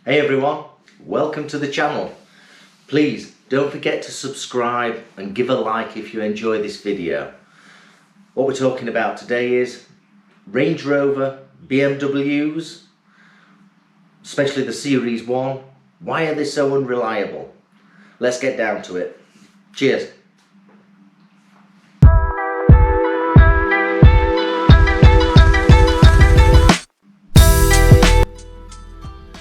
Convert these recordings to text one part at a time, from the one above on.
Hey everyone, welcome to the channel. Please don't forget to subscribe and give a like if you enjoy this video. What we're talking about today is Range Rover, BMWs, especially the Series 1. Why are they so unreliable? Let's get down to it. Cheers.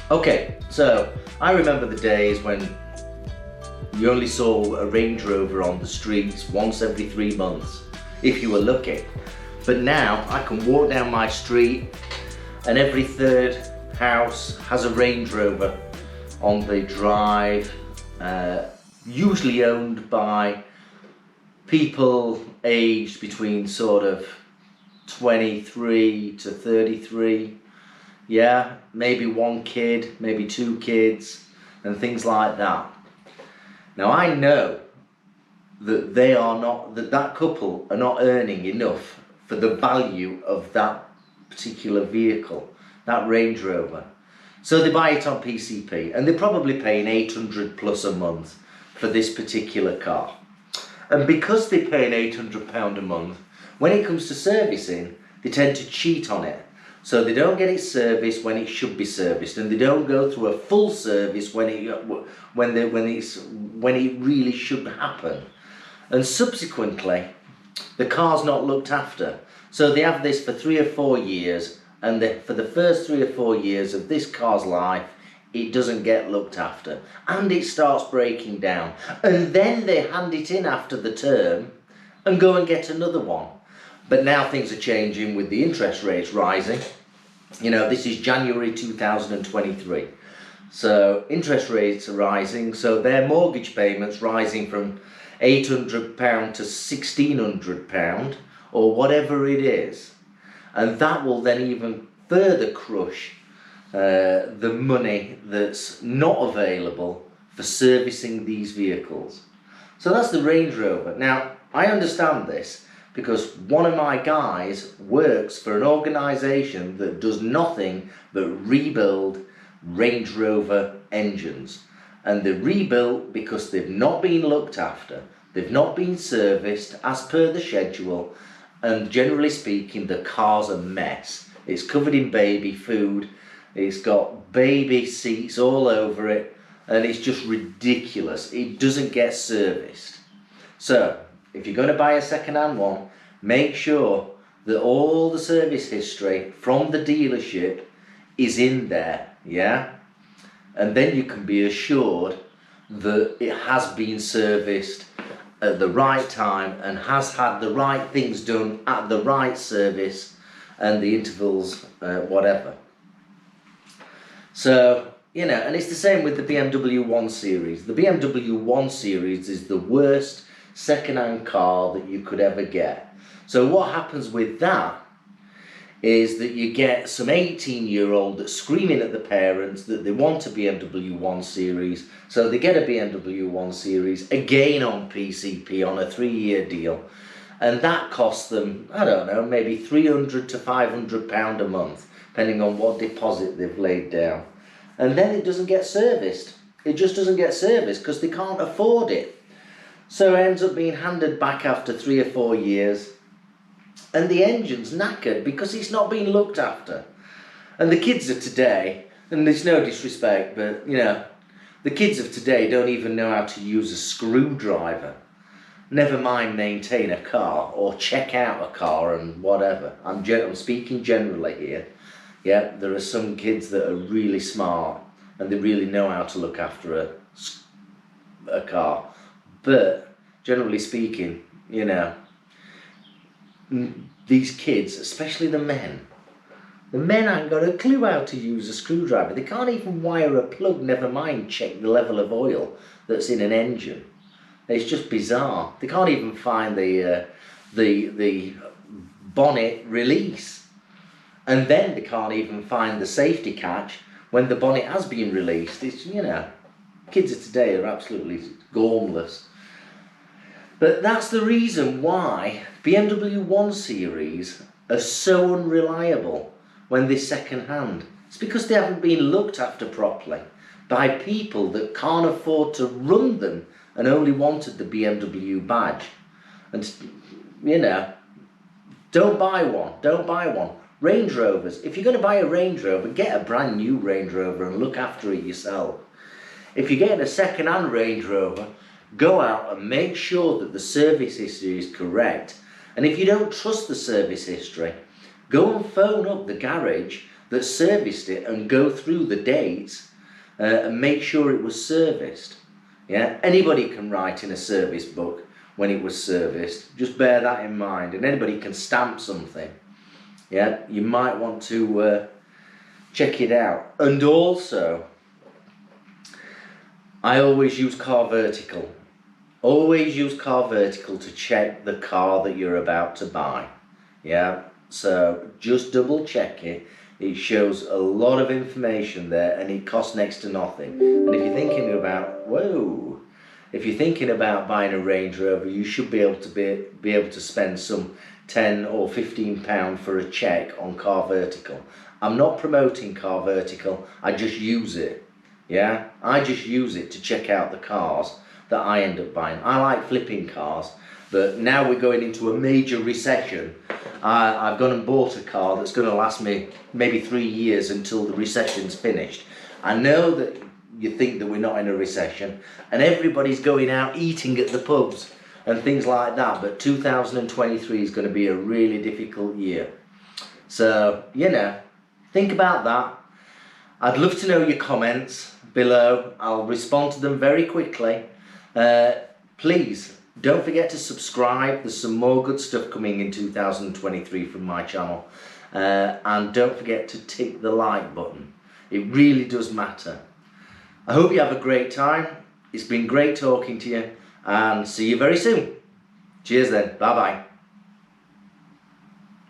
Okay, so I remember the days when you only saw a Range Rover on the streets once every 3 months, if you were lucky. But now I can walk down my street and every third house has a Range Rover on the drive, usually owned by people aged between sort of 23 to 33. Yeah, maybe one kid, maybe two kids, and things like that. Now I know that that couple are not earning enough for the value of that particular vehicle, that Range Rover. So they buy it on PCP and they're probably paying 800 plus a month for this particular car. And because they're paying £800 a month, when it comes to servicing, they tend to cheat on it. So they don't get it serviced when it should be serviced, and they don't go through a full service when it really should happen. And subsequently, the car's not looked after. So they have this for 3 or 4 years, and for the first 3 or 4 years of this car's life, it doesn't get looked after, and it starts breaking down. And then they hand it in after the term and go and get another one. But now things are changing with the interest rates rising. You know, this is January 2023. So interest rates are rising, so their mortgage payments rising from £800 to £1,600 or whatever it is. And that will then even further crush the money that's not available for servicing these vehicles. So that's the Range Rover. Now, I understand this, because one of my guys works for an organisation that does nothing but rebuild Range Rover engines. And they're rebuilt because they've not been looked after, they've not been serviced as per the schedule, and generally speaking the car's a mess. It's covered in baby food, it's got baby seats all over it, and it's just ridiculous. It doesn't get serviced. So if you're going to buy a second-hand one, make sure that all the service history from the dealership is in there, yeah? And then you can be assured that it has been serviced at the right time and has had the right things done at the right service and the intervals, whatever. So, you know, and it's the same with the BMW 1 Series. The BMW 1 Series is the worst second-hand car that you could ever get. So what happens with that is that you get some 18-year-old that's screaming at the parents that they want a BMW 1 Series, so they get a BMW 1 Series, again on PCP on a 3-year deal, and that costs them, I don't know, maybe £300 to £500 a month, depending on what deposit they've laid down. And then it doesn't get serviced. It just doesn't get serviced because they can't afford it. So it ends up being handed back after 3 or 4 years, and the engine's knackered because it's not being looked after. And the kids of today, and there's no disrespect, but you know, the kids of today don't even know how to use a screwdriver. Never mind maintain a car or check out a car and whatever. I'm speaking generally here. Yeah, there are some kids that are really smart and they really know how to look after a car. But generally speaking, you know, these kids, especially the men ain't got a clue how to use a screwdriver. They can't even wire a plug, never mind check the level of oil that's in an engine. It's just bizarre. They can't even find the bonnet release. And then they can't even find the safety catch when the bonnet has been released. It's, you know, kids of today are absolutely gormless. But that's the reason why BMW 1 Series are so unreliable when they're second hand. It's because they haven't been looked after properly by people that can't afford to run them and only wanted the BMW badge. And, you know, don't buy one, don't buy one. Range Rovers, if you're going to buy a Range Rover, get a brand new Range Rover and look after it yourself. If you're getting a second-hand Range Rover, go out and make sure that the service history is correct. And if you don't trust the service history, go and phone up the garage that serviced it and go through the dates and make sure it was serviced. Yeah, anybody can write in a service book when it was serviced. Just bear that in mind. And anybody can stamp something. Yeah, you might want to check it out. And also, I always use CarVertical. Always use CarVertical to check the car that you're about to buy. Yeah, so just double check it. It shows a lot of information there and it costs next to nothing. And if you're thinking about, if you're thinking about buying a Range Rover, you should be able to spend some £10 or £15 for a check on CarVertical. I'm not promoting CarVertical, I just use it. Yeah, I just use it to check out the cars that I end up buying. I like flipping cars, but now we're going into a major recession. I've gone and bought a car that's going to last me maybe 3 years until the recession's finished. I know that you think that we're not in a recession and everybody's going out eating at the pubs and things like that, but 2023 is going to be a really difficult year. So, you know, think about that. I'd love to know your comments below. I'll respond to them very quickly. Please don't forget to subscribe. There's some more good stuff coming in 2023 from my channel. And don't forget to tick the like button. It really does matter. I hope you have a great time. It's been great talking to you and see you very soon. Cheers then. Bye bye.